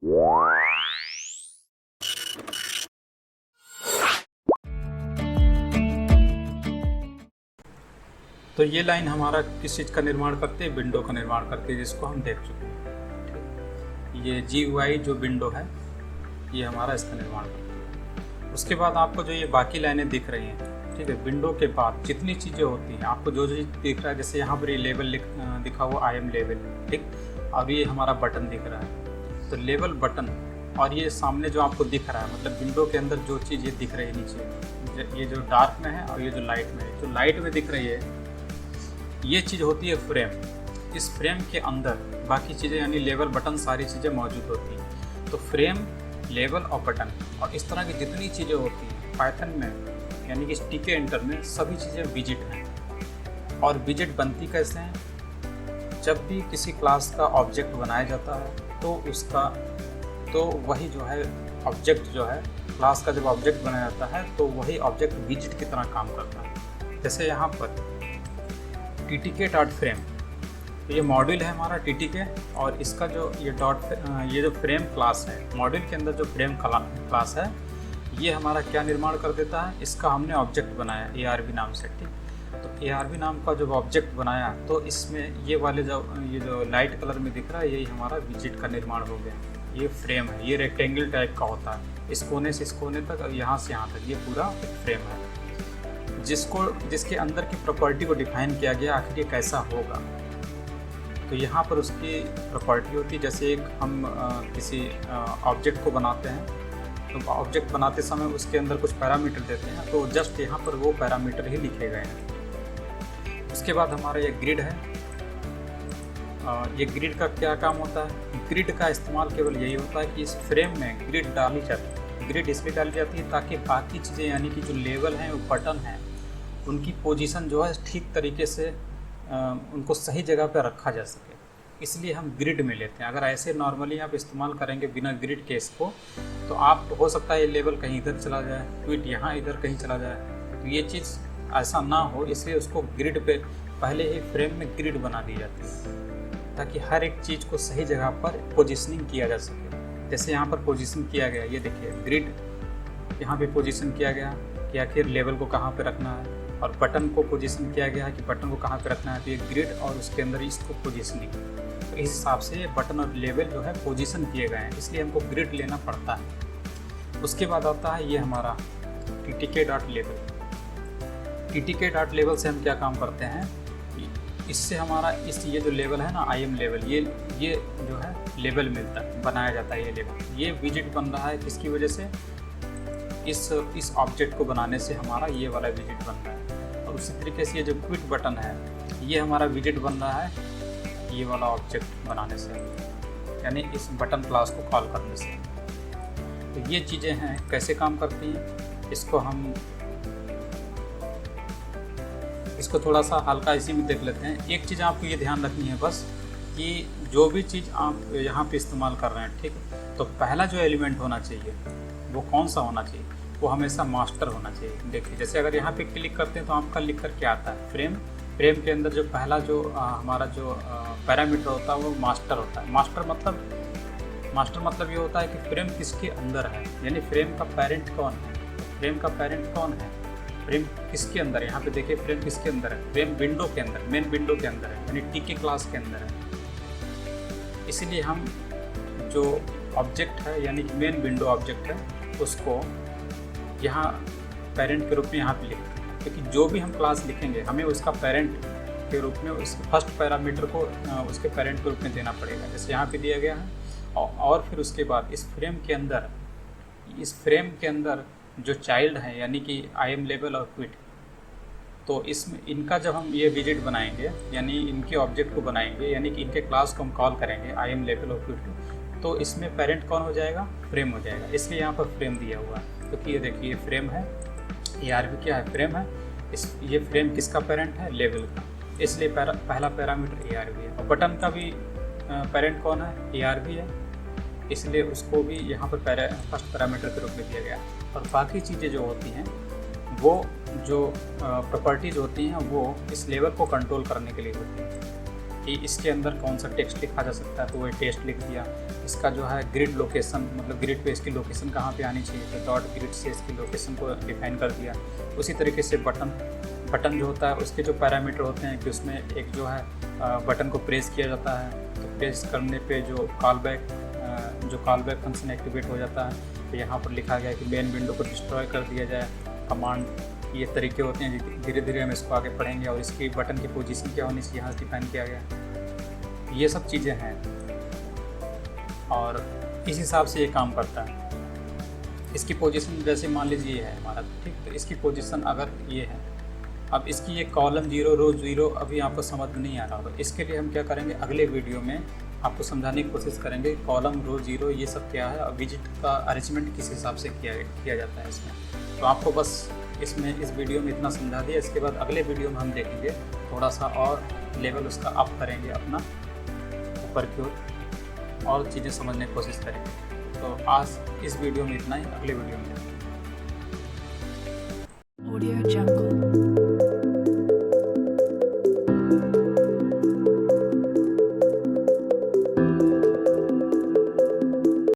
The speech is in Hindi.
तो ये लाइन हमारा किस चीज़ का निर्माण करती है? विंडो का निर्माण करती है, जिसको हम देख चुके हैं। ठीक, ये GUI जो विंडो है ये हमारा इसका निर्माण करती है। उसके बाद आपको जो ये बाकी लाइनें दिख रही हैं, ठीक है, विंडो के बाद जितनी चीज़ें होती हैं आपको जो चीज़ दिख रहा है, जैसे यहाँ पर ये लेवल दिखा हुआ IM लेवल, ठीक, और ये हमारा बटन दिख रहा है। तो लेवल, बटन और ये सामने जो आपको दिख रहा है, मतलब विंडो के अंदर जो चीज़ ये दिख रही है नीचे, ये जो डार्क में है और ये जो लाइट में है, जो लाइट में दिख रही है ये चीज़ होती है फ्रेम। इस फ्रेम के अंदर बाकी चीज़ें यानी लेवल, बटन, सारी चीज़ें मौजूद होती हैं। तो फ्रेम, लेवल और बटन और इस तरह की जितनी चीज़ें होती हैं पाइथन में, यानी कि TK एंटर में, सभी चीज़ें विजिट हैं। और विजिट बनती कैसे हैं? जब भी किसी क्लास का ऑब्जेक्ट बनाया जाता है तो वही जो है ऑब्जेक्ट जो है क्लास का जब ऑब्जेक्ट बनाया जाता है तो वही ऑब्जेक्ट विजिट की तरह काम करता है। जैसे यहाँ पर TTK.frame, तो ये मॉड्यूल है हमारा TTK और इसका जो ये जो फ्रेम क्लास है, मॉड्यूल के अंदर जो फ्रेम क्लास है ये हमारा क्या निर्माण कर देता है? इसका हमने ऑब्जेक्ट बनाया ARB नाम से। ठीक, तो ARB नाम का जब ऑब्जेक्ट बनाया तो इसमें ये जो लाइट कलर में दिख रहा है यही हमारा विजिट का निर्माण हो गया। ये फ्रेम है, ये रेक्टेंगल टाइप का होता है, इस कोने से इस कोने तक और यहाँ से यहाँ तक ये पूरा फ्रेम है, जिसके अंदर की प्रॉपर्टी को डिफाइन किया गया आखिर ये कैसा होगा। तो यहाँ पर उसकी प्रॉपर्टी होती है, जैसे एक हम किसी ऑब्जेक्ट को बनाते हैं तो ऑब्जेक्ट बनाते समय उसके अंदर कुछ पैरामीटर देते हैं, तो जस्ट यहाँ पर वो पैरामीटर ही लिखे गए हैं। उसके बाद हमारा ये ग्रिड है। ये ग्रिड का क्या काम होता है? ग्रिड का इस्तेमाल केवल यही होता है कि इस फ्रेम में ग्रिड डाली जाती है। ग्रिड इसलिए डाली जाती है ताकि बाकी चीज़ें यानी कि जो लेवल हैं, वो बटन हैं, उनकी पोजीशन जो है ठीक तरीके से उनको सही जगह पर रखा जा सके, इसलिए हम ग्रिड में लेते हैं। अगर ऐसे नॉर्मली आप इस्तेमाल करेंगे बिना ग्रिड के इसको, तो आप हो सकता है ये लेवल कहीं इधर चला जाए, ट्वीट यहाँ इधर कहीं चला जाए। तो ये चीज़ ऐसा ना हो, इसलिए उसको ग्रिड पे पहले ही फ्रेम में ग्रिड बना दी जाती है ताकि हर एक चीज़ को सही जगह पर पोजिशनिंग किया जा सके। जैसे यहाँ पर पोजिशन किया गया, ये देखिए ग्रिड यहाँ पे पोजीशन किया गया कि आखिर लेवल को कहाँ पे रखना है, और बटन को पोजीशन किया गया है कि बटन को कहाँ पे रखना है। तो ये ग्रिड और उसके अंदर इसको पोजीशनिंग, तो इस हिसाब से बटन और लेवल जो है पोजीशन किए गए हैं, इसलिए हमको ग्रिड लेना पड़ता है। उसके बाद आता है ये हमारा TTK.label। TTK.label से हम क्या काम करते हैं, इससे हमारा ये जो लेवल है ना, IM लेवल, ये जो है लेवल मिलता है, बनाया जाता है ये लेवल। ये विजिट बन रहा है किसकी वजह से? इस ऑब्जेक्ट को बनाने से हमारा ये वाला विजिट बन रहा है। और उसी तरीके से ये जो क्विट बटन है, ये हमारा विजिट बन रहा है ये वाला ऑब्जेक्ट बनाने से, यानी इस बटन क्लास को कॉल करने से। तो ये चीज़ें हैं कैसे काम करती हैं, इसको थोड़ा सा हल्का इसी में देख लेते हैं। एक चीज़ आपको ये ध्यान रखनी है बस, कि जो भी चीज़ आप यहाँ पे इस्तेमाल कर रहे हैं, ठीक, तो पहला जो एलिमेंट होना चाहिए वो कौन सा होना चाहिए? वो हमेशा मास्टर होना चाहिए। देखिए जैसे अगर यहाँ पे क्लिक करते हैं तो आपका लिख कर क्या आता है, फ्रेम के अंदर जो पहला जो हमारा जो पैरामीटर होता है वो मास्टर होता है। मास्टर मतलब ये होता है कि फ्रेम किसके अंदर है, यानी फ्रेम का पेरेंट कौन है। फ्रेम का पेरेंट कौन है, फ्रेम किसके अंदर है? यहाँ पे देखिए फ्रेम किसके अंदर है, फ्रेम विंडो के अंदर, मेन विंडो के अंदर है, यानी TK क्लास के अंदर है। इसीलिए हम जो ऑब्जेक्ट है यानी कि मेन विंडो ऑब्जेक्ट है उसको यहाँ पेरेंट के रूप में यहाँ पे लिखते हैं, क्योंकि जो भी हम क्लास लिखेंगे हमें उसका पेरेंट के रूप में उस फर्स्ट पैरामीटर को उसके पेरेंट के रूप में देना पड़ेगा, जैसे यहाँ पे दिया गया है। और फिर उसके बाद इस फ्रेम के अंदर जो चाइल्ड है यानी कि IM लेवल और क्विट, तो इसमें इनका जब हम ये विजिट बनाएंगे यानी इनके ऑब्जेक्ट को बनाएंगे, यानी कि इनके क्लास को हम कॉल करेंगे IM लेवल और क्विट, तो इसमें पेरेंट कौन हो जाएगा? फ्रेम हो जाएगा। इसलिए यहाँ पर फ्रेम दिया हुआ है, क्योंकि ये देखिए ये फ्रेम है, ARB क्या है, फ्रेम है। ये फ्रेम किसका पेरेंट है? लेवल का, इसलिए पहला पैरामीटर ARB है। और बटन का भी पेरेंट कौन है? ARB है, इसलिए उसको भी यहाँ पर फर्स्ट पैरामीटर के रूप में दिया गया। और बाकी चीज़ें जो होती हैं वो जो प्रॉपर्टीज़ होती हैं वो इस लेवल को कंट्रोल करने के लिए होती हैं। कि इसके अंदर कौन सा टेक्स्ट लिखा जा सकता है, तो वही टेक्स्ट लिख दिया। इसका जो है ग्रिड लोकेशन, मतलब ग्रिड पे इसकी लोकेशन कहाँ पे आनी चाहिए, तो डॉट ग्रिड से इसकी लोकेशन को डिफाइन कर दिया। उसी तरीके से बटन जो होता है उसके जो पैरामीटर होते हैं कि उसमें एक जो है बटन को प्रेस किया जाता है, तो प्रेस करने पे जो कॉलबैक फंक्शन एक्टिवेट हो जाता है। तो यहाँ पर लिखा गया है कि मेन विंडो को डिस्ट्रॉय कर दिया जाए, कमांड, ये तरीके होते हैं। धीरे धीरे हम इसको आगे पढ़ेंगे। और इसकी बटन की पोजीशन क्या होनी चाहिए यहाँ डिफाइन किया गया। ये सब चीज़ें हैं और इस हिसाब से ये काम करता है। इसकी पोजीशन जैसे मान लीजिए ये है हमारा, ठीक, तो इसकी पोजीशन अगर ये है, अब इसकी ये कॉलम 0 रो 0 अभी आपको समझ में नहीं आ रहा होगा। इसके लिए हम क्या करेंगे, अगले वीडियो में आपको समझाने की कोशिश करेंगे कॉलम रो 0 ये सब क्या है और विजिट का अरेंजमेंट किस हिसाब से किया जाता है इसमें। तो आपको बस इस वीडियो में इतना समझा दिया। इसके बाद अगले वीडियो में हम देखेंगे थोड़ा सा और लेवल उसका अप करेंगे अपना ऊपर की ओर और चीज़ें समझने की कोशिश करेंगे। तो आज इस वीडियो में इतना ही, अगले वीडियो में। Audio Jungle.